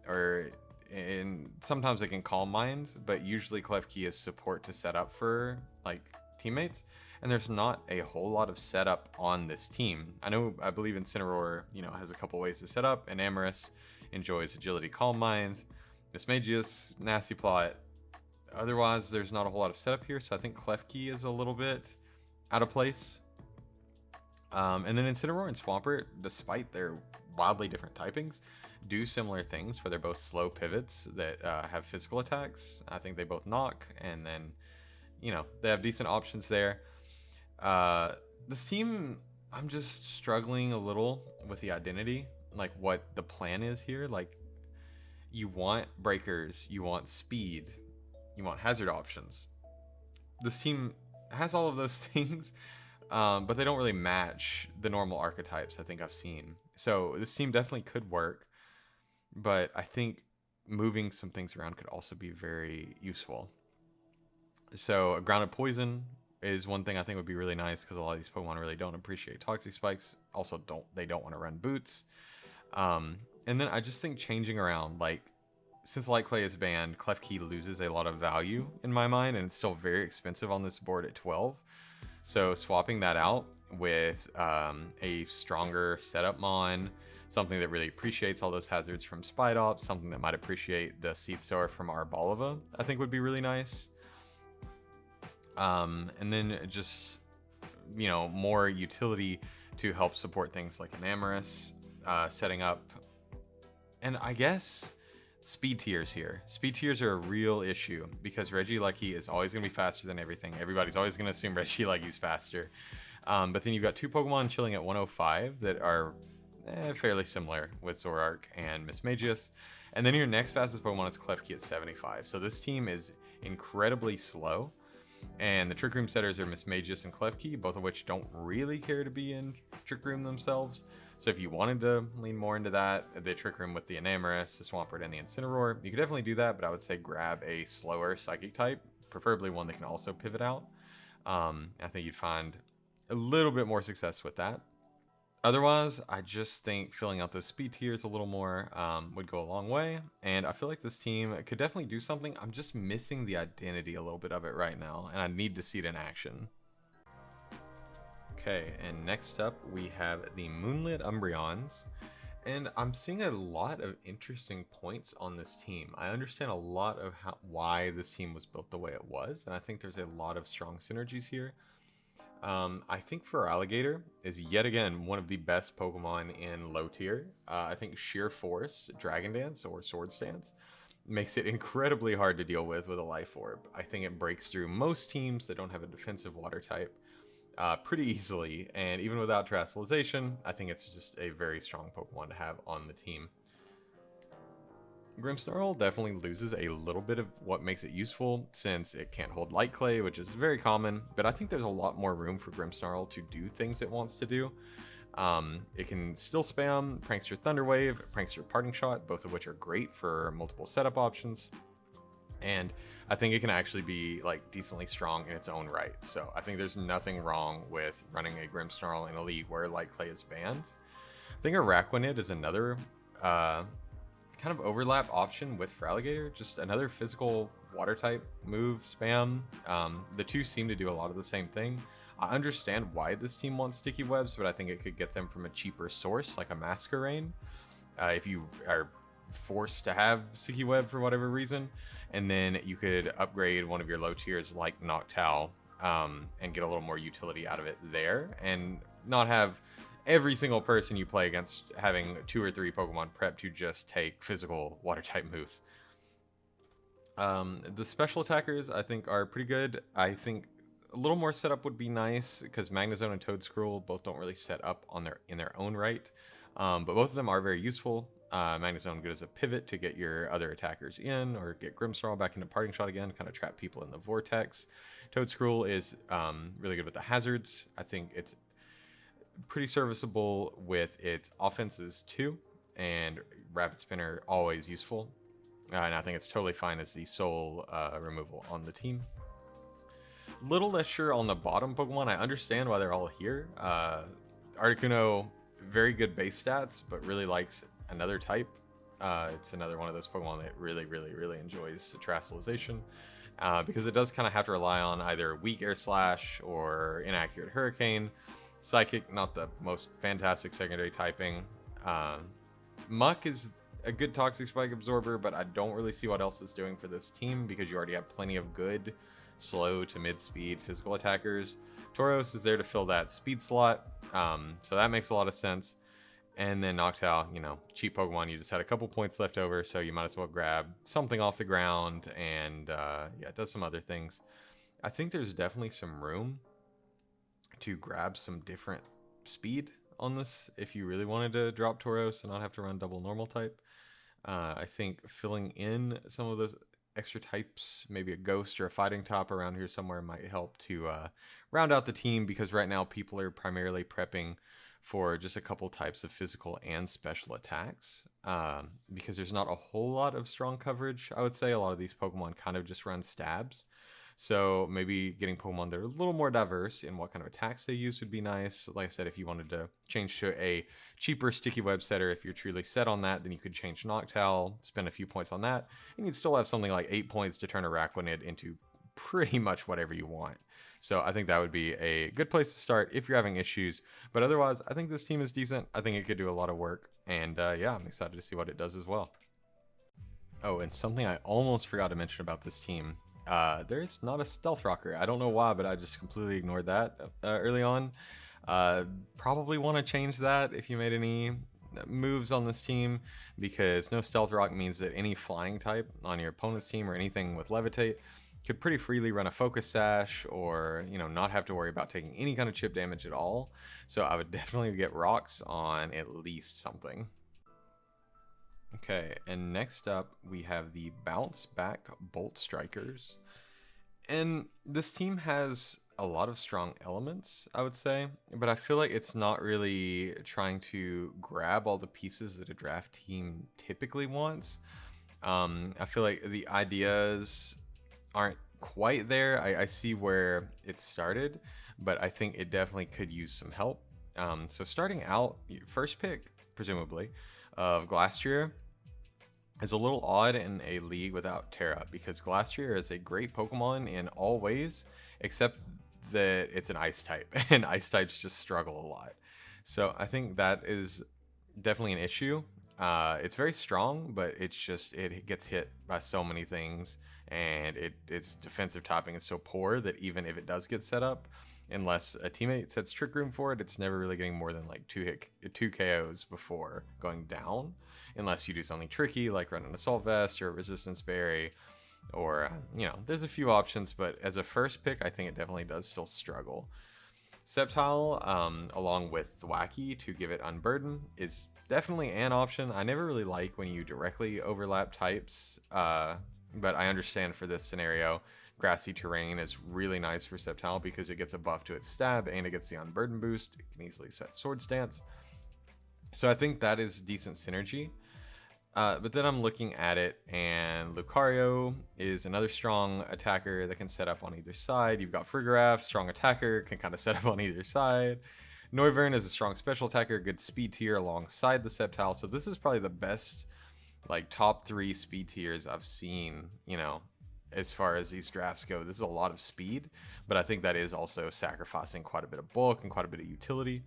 and sometimes it can Calm Mind, but usually Klefki is support to set up for like teammates. and there's not a whole lot of setup on this team. I believe Incineroar, has a couple ways to set up, and Amorous enjoys Agility, Calm Mind, Mismagius, Nasty Plot. Otherwise, there's not a whole lot of setup here, so I think Klefki is a little bit out of place. And then Incineroar and Swampert, despite their wildly different typings, do similar things, for they're both slow pivots that have physical attacks. I think they both knock, and then, they have decent options there. This team, I'm just struggling a little with the identity, like what the plan is here. Like, you want breakers, you want speed, you want hazard options. This team has all of those things, but they don't really match the normal archetypes I think I've seen. So this team definitely could work, but I think moving some things around could also be very useful. So a Grounded Poison is one thing I think would be really nice, because a lot of these Pokemon really don't appreciate Toxic Spikes. Also, they don't want to run Boots. And then I just think changing around, like, since Light Clay is banned, Klefki loses a lot of value in my mind, and it's still very expensive on this board at 12. So swapping that out with a stronger setup Mon, something that really appreciates all those hazards from Spidops, something that might appreciate the Seed Sower from Arboliva, I think would be really nice. And then just, more utility to help support things like an Amorous, setting up. And I guess speed tiers here. Speed tiers are a real issue, because Regieleki is always going to be faster than everything. Everybody's always going to assume Regieleki's faster. But then you've got two Pokemon chilling at 105 that are fairly similar, with Zoroark and Mismagius. And then your next fastest Pokemon is Klefki at 75. So this team is incredibly slow. And the Trick Room setters are Mismagius and Klefki, both of which don't really care to be in Trick Room themselves. So if you wanted to lean more into that, the Trick Room with the Enamorus, the Swampert, and the Incineroar, you could definitely do that, but I would say grab a slower Psychic type, preferably one that can also pivot out. I think you'd find a little bit more success with that. Otherwise, I just think filling out those speed tiers a little more would go a long way, and I feel like this team could definitely do something. I'm just missing the identity a little bit of it right now, and I need to see it in action. Okay, and next up we have the Moonlit Umbreons, and I'm seeing a lot of interesting points on this team. I understand a lot of why this team was built the way it was, and I think there's a lot of strong synergies here. I think Feraligatr is yet again one of the best Pokemon in low tier. I think Sheer Force, Dragon Dance, or Swords Dance makes it incredibly hard to deal with a Life Orb. I think it breaks through most teams that don't have a defensive water type pretty easily, and even without Terastallization, I think it's just a very strong Pokemon to have on the team. Grimmsnarl definitely loses a little bit of what makes it useful, since it can't hold Light Clay, which is very common, but I think there's a lot more room for Grimmsnarl to do things it wants to do. It can still spam Prankster Thunder Wave, Prankster Parting Shot, both of which are great for multiple setup options, and I think it can actually be like decently strong in its own right. So I think there's nothing wrong with running a Grimmsnarl in Elite where Light Clay is banned. I think Araquanid is another kind of overlap option with Feraligatr, just another physical water type move spam. The two seem to do a lot of the same thing. I understand why this team wants sticky webs, but I think it could get them from a cheaper source like a Masquerain, if you are forced to have sticky web for whatever reason, and then you could upgrade one of your low tiers like Noctowl and get a little more utility out of it there, and not have every single person you play against having 2 or 3 Pokemon prep to just take physical water type moves. The special attackers I think are pretty good. I think a little more setup would be nice, because Magnezone and Toedscruel both don't really set up on in their own right, but both of them are very useful. Magnezone good as a pivot to get your other attackers in, or get Grimmsnarl back into Parting Shot again, kind of trap people in the vortex. Toedscruel is really good with the hazards. I think it's pretty serviceable with its offenses too, and Rapid Spinner always useful, and I think it's totally fine as the sole removal on the team. Little less sure on the bottom Pokemon. I understand why they're all here. Articuno, very good base stats, but really likes another type. It's another one of those Pokemon that really enjoys Terastallization. because it does kind of have to rely on either weak Air Slash or inaccurate Hurricane. Psychic, not the most fantastic secondary typing. Muck is a good Toxic Spike absorber, but I don't really see what else it's doing for this team because you already have plenty of good slow to mid-speed physical attackers. Tauros is there to fill that speed slot, so that makes a lot of sense. And then Noctowl, you know, cheap Pokemon, you just had a couple points left over, so you might as well grab something off the ground, and yeah, it does some other things. I think there's definitely some room to grab some different speed on this if you really wanted to drop Tauros and not have to run double normal type. I think filling in some of those extra types, maybe a ghost or a fighting top around here somewhere, might help to round out the team, because right now people are primarily prepping for just a couple types of physical and special attacks, because there's not a whole lot of strong coverage. I would say a lot of these Pokemon kind of just run stabs. So maybe getting Pokemon that are a little more diverse in what kind of attacks they use would be nice. Like I said, if you wanted to change to a cheaper Sticky Web Setter, if you're truly set on that, then you could change Noctowl, spend a few points on that, and you'd still have something like 8 points to turn a Araquanid into pretty much whatever you want. So I think that would be a good place to start if you're having issues. But otherwise, I think this team is decent. I think it could do a lot of work. And yeah, I'm excited to see what it does as well. Oh, and something I almost forgot to mention about this team. There's not a Stealth Rocker. I don't know why, but I just completely ignored that early on. Probably want to change that if you made any moves on this team, because no Stealth Rock means that any flying type on your opponent's team or anything with Levitate could pretty freely run a Focus Sash, or, you know, not have to worry about taking any kind of chip damage at all. So I would definitely get rocks on at least something. Okay, and next up we have the Bounce Back Boltstrikers. And this team has a lot of strong elements, I would say, but I feel like it's not really trying to grab all the pieces that a draft team typically wants. I feel like the ideas aren't quite there. I see where it started, but I think it definitely could use some help. So starting out, first pick, presumably, of Glastrier is a little odd in a league without Terra, because Glastrier is a great Pokemon in all ways, except that it's an Ice type, and Ice types just struggle a lot. So I think that is definitely an issue. It's very strong, but it's just, it gets hit by so many things, and its defensive topping is so poor that even if it does get set up, unless a teammate sets Trick Room for it, it's never really getting more than like two KOs before going down, unless you do something tricky like run an Assault Vest or a Resistance Berry, or you know, there's a few options, but as a first pick, I think it definitely does still struggle. Sceptile, along with Thwackey to give it Unburden, is definitely an option. I never really like when you directly overlap types, but I understand for this scenario, grassy terrain is really nice for Sceptile because it gets a buff to its stab and it gets the Unburden boost. It can easily set Swords Dance. So I think that is decent synergy. But then I'm looking at it, and Lucario is another strong attacker that can set up on either side. You've got Frigoraph, strong attacker, can kind of set up on either side. Noivern is a strong special attacker, good speed tier alongside the Sceptile. So this is probably the best, like, top 3 speed tiers I've seen, you know, as far as these drafts go. This is a lot of speed, but I think that is also sacrificing quite a bit of bulk and quite a bit of utility.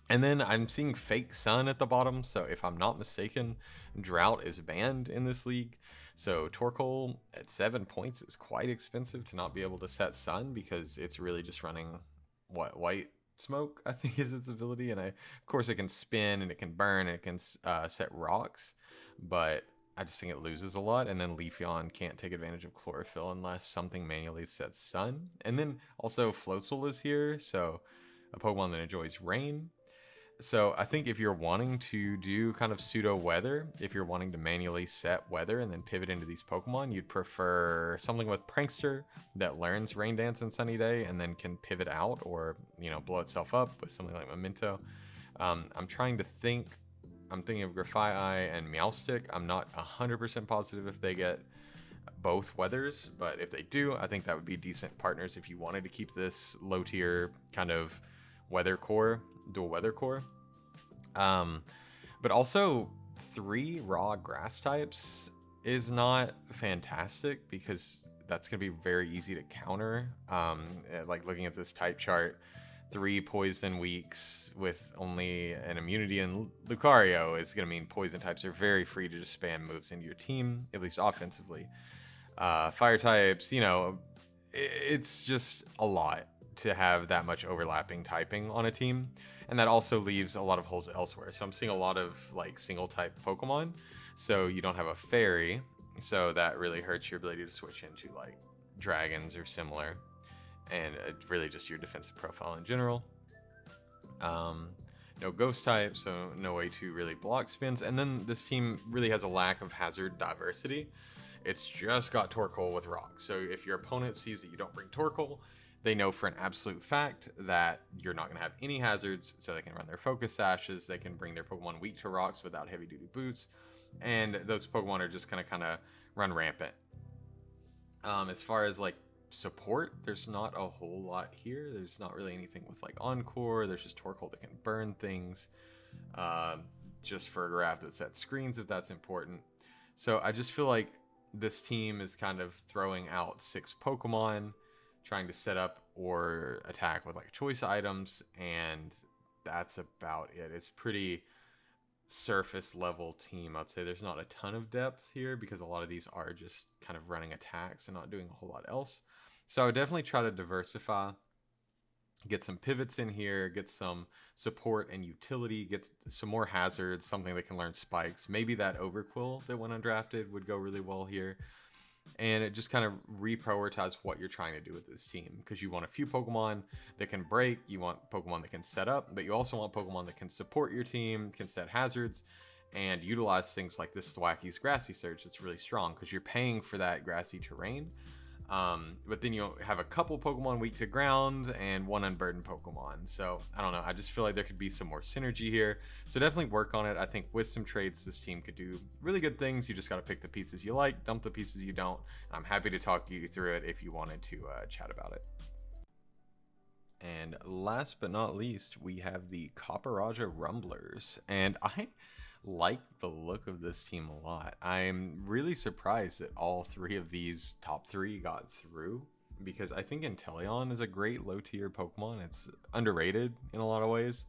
And then I'm seeing Fake Sun at the bottom, so if I'm not mistaken, Drought is banned in this league. So Torkoal at 7 points is quite expensive to not be able to set Sun, because it's really just running, what, White Smoke, I think is its ability. And of course it can spin and it can burn and it can set rocks, but I just think it loses a lot. And then Leafeon can't take advantage of Chlorophyll unless something manually sets Sun. And then also Floatzel is here, so a Pokemon that enjoys rain. So I think if you're wanting to do kind of pseudo weather, if you're wanting to manually set weather and then pivot into these Pokemon, you'd prefer something with Prankster that learns Rain Dance and Sunny Day and then can pivot out, or, you know, blow itself up with something like Memento. I'm trying to think. I'm thinking of Grafaiai and Meowstic. I'm not 100% positive if they get both weathers, but if they do, I think that would be decent partners if you wanted to keep this low tier kind of weather core, dual weather core. But also 3 raw grass types is not fantastic, because that's going to be very easy to counter. Like looking at this type chart, 3 poison weeks with only an immunity in Lucario is going to mean poison types are very free to just spam moves into your team, at least offensively. Fire types, you know, it's just a lot to have that much overlapping typing on a team, and that also leaves a lot of holes elsewhere. So I'm seeing a lot of like single type Pokemon, so you don't have a fairy, so that really hurts your ability to switch into like dragons or similar, and really just your defensive profile in general. No ghost type, so no way to really block spins, and then this team really has a lack of hazard diversity. It's just got Torkoal with Rock, so if your opponent sees that you don't bring Torkoal, they know for an absolute fact that you're not going to have any hazards, so they can run their Focus Sashes, they can bring their Pokemon weak to rocks without heavy-duty boots, and those Pokemon are just going to kind of run rampant. As far as like support, there's not a whole lot here. There's not really anything with like Encore. There's just Torkoal that can burn things, just for a graph that sets screens if that's important. So I just feel like this team is kind of throwing out 6 Pokemon, trying to set up or attack with like choice items, and that's about it. It's pretty surface level team. I'd say there's not a ton of depth here because a lot of these are just kind of running attacks and not doing a whole lot else. So I would definitely try to diversify, get some pivots in here, get some support and utility, get some more hazards, something that can learn spikes. Maybe that Overquill that went undrafted would go really well here. And it just kind of reprioritize what you're trying to do with this team, because you want a few Pokemon that can break, you want Pokemon that can set up, but you also want Pokemon that can support your team, can set hazards, and utilize things like this Thwacky's Grassy Surge that's really strong because you're paying for that grassy terrain. But then you have a couple Pokemon weak to ground and one unburdened Pokemon. So I don't know. I just feel like there could be some more synergy here. So definitely work on it. I think with some trades, this team could do really good things. You just got to pick the pieces you like, dump the pieces you don't. I'm happy to talk you through it if you wanted to chat about it. And last but not least, we have the Copperajah Rumblers. And I like the look of this team a lot. I'm really surprised that all 3 of these top 3 got through, because I think Inteleon is a great low tier Pokemon. It's underrated in a lot of ways.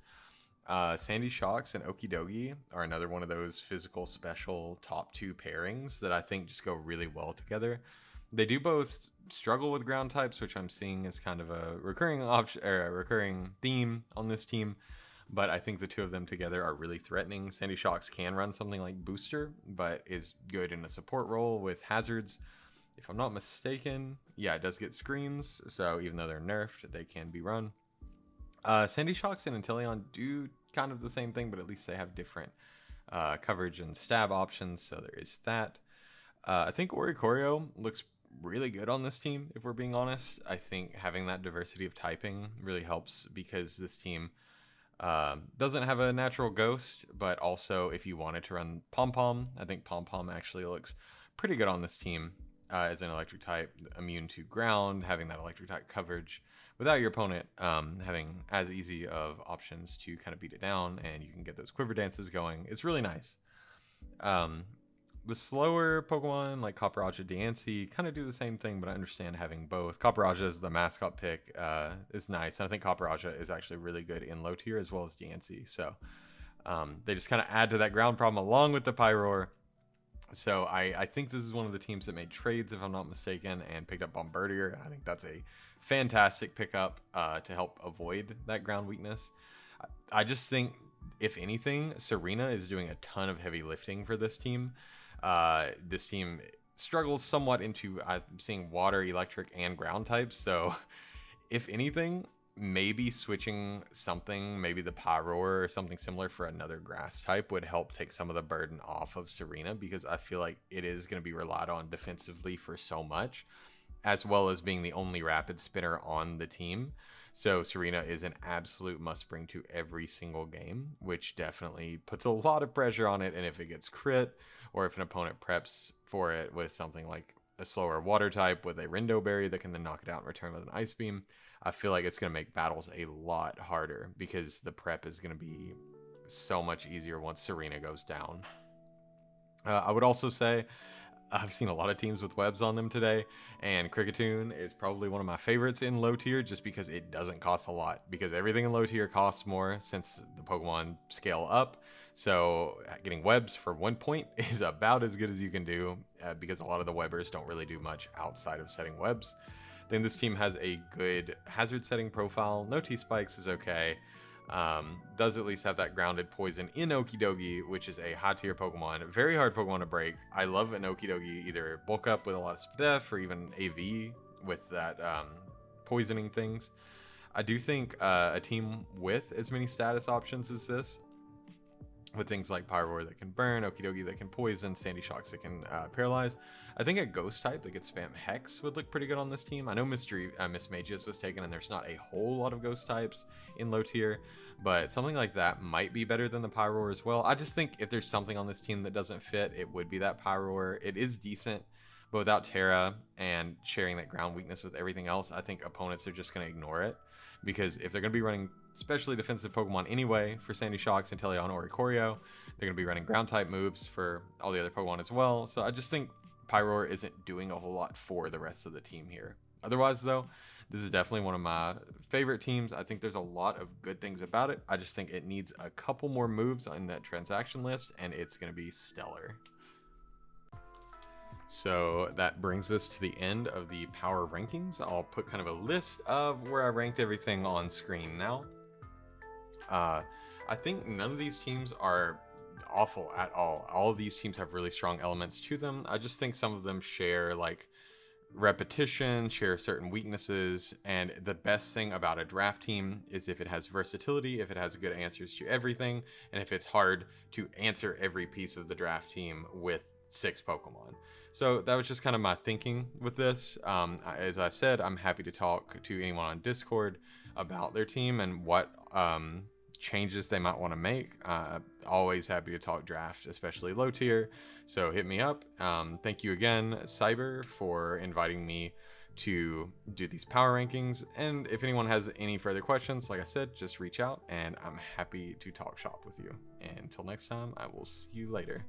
Sandy Shocks and Okidogi are another one of those physical special top 2 pairings that I think just go really well together. They do both struggle with ground types, which I'm seeing is kind of a recurring option or a recurring theme on this team. But I think the 2 of them together are really threatening. Sandy Shocks can run something like Booster, but is good in a support role with hazards. If I'm not mistaken, yeah, it does get screens, so even though they're nerfed, they can be run. Sandy Shocks and Inteleon do kind of the same thing, but at least they have different coverage and stab options, so there is that. I think Oricorio looks really good on this team, if we're being honest. I think having that diversity of typing really helps, because this team doesn't have a natural ghost, but also if you wanted to run Pom-Pom, I think Pom-Pom actually looks pretty good on this team as an electric type, immune to ground, having that electric type coverage without your opponent having as easy of options to kind of beat it down, and you can get those quiver dances going. It's really nice. The slower Pokemon like Copperajah, Diancie kind of do the same thing, but I understand having both. Copperajah as the mascot pick is nice, and I think Copperajah is actually really good in low tier as well as Diancie. So they just kind of add to that ground problem along with the Pyroar. So I think this is one of the teams that made trades, if I'm not mistaken, and picked up Bombardier. I think that's a fantastic pickup to help avoid that ground weakness. I just think, if anything, Serena is doing a ton of heavy lifting for this team. This team struggles somewhat into, I'm seeing water, electric, and ground types. So if anything, maybe switching something, maybe the Pyroar or something similar for another grass type would help take some of the burden off of Serena, because I feel like it is going to be relied on defensively for so much, as well as being the only rapid spinner on the team. So Serena is an absolute must bring to every single game, which definitely puts a lot of pressure on it. And if it gets crit, or if an opponent preps for it with something like a slower water type with a Rindo Berry that can then knock it out and return with an Ice Beam, I feel like it's going to make battles a lot harder, because the prep is going to be so much easier once Serena goes down. I would also say I've seen a lot of teams with webs on them today, and Kricketune is probably one of my favorites in low tier just because it doesn't cost a lot, because everything in low tier costs more since the Pokemon scale up. So getting webs for 1 point is about as good as you can do, because a lot of the webbers don't really do much outside of setting webs. I think this team has a good hazard setting profile. No T-Spikes is okay. Does at least have that grounded poison in Okidogi, which is a high tier Pokemon. Very hard Pokemon to break. I love an Okidogi either bulk up with a lot of Spadef or even AV with that poisoning things. I do think a team with as many status options as this, with things like Pyroar that can burn, Okidogi that can poison, Sandy Shocks that can paralyze. I think a ghost type that could spam Hex would look pretty good on this team. I know Mismagius was taken and there's not a whole lot of ghost types in low tier, but something like that might be better than the Pyroar as well. I just think if there's something on this team that doesn't fit, it would be that Pyroar. It is decent, but without Terra and sharing that ground weakness with everything else, I think opponents are just going to ignore it. Because if they're going to be running specially defensive Pokemon anyway for Sandy Shocks, Inteleon, or Ikorio, they're going to be running ground type moves for all the other Pokemon as well. So I just think Pyroar isn't doing a whole lot for the rest of the team here. Otherwise, though, this is definitely one of my favorite teams. I think there's a lot of good things about it. I just think it needs a couple more moves on that transaction list, and it's going to be stellar. So that brings us to the end of the power rankings. I'll put kind of a list of where I ranked everything on screen now. I think none of these teams are awful at all. All of these teams have really strong elements to them. I just think some of them share like repetition, share certain weaknesses, and the best thing about a draft team is if it has versatility, if it has good answers to everything, and if it's hard to answer every piece of the draft team with 6 Pokemon. So that was just kind of my thinking with this. As I said, I'm happy to talk to anyone on Discord about their team and what changes they might want to make. Always happy to talk draft, especially low tier. So hit me up. Thank you again, Cyber, for inviting me to do these power rankings. And if anyone has any further questions, like I said, just reach out and I'm happy to talk shop with you. And until next time, I will see you later.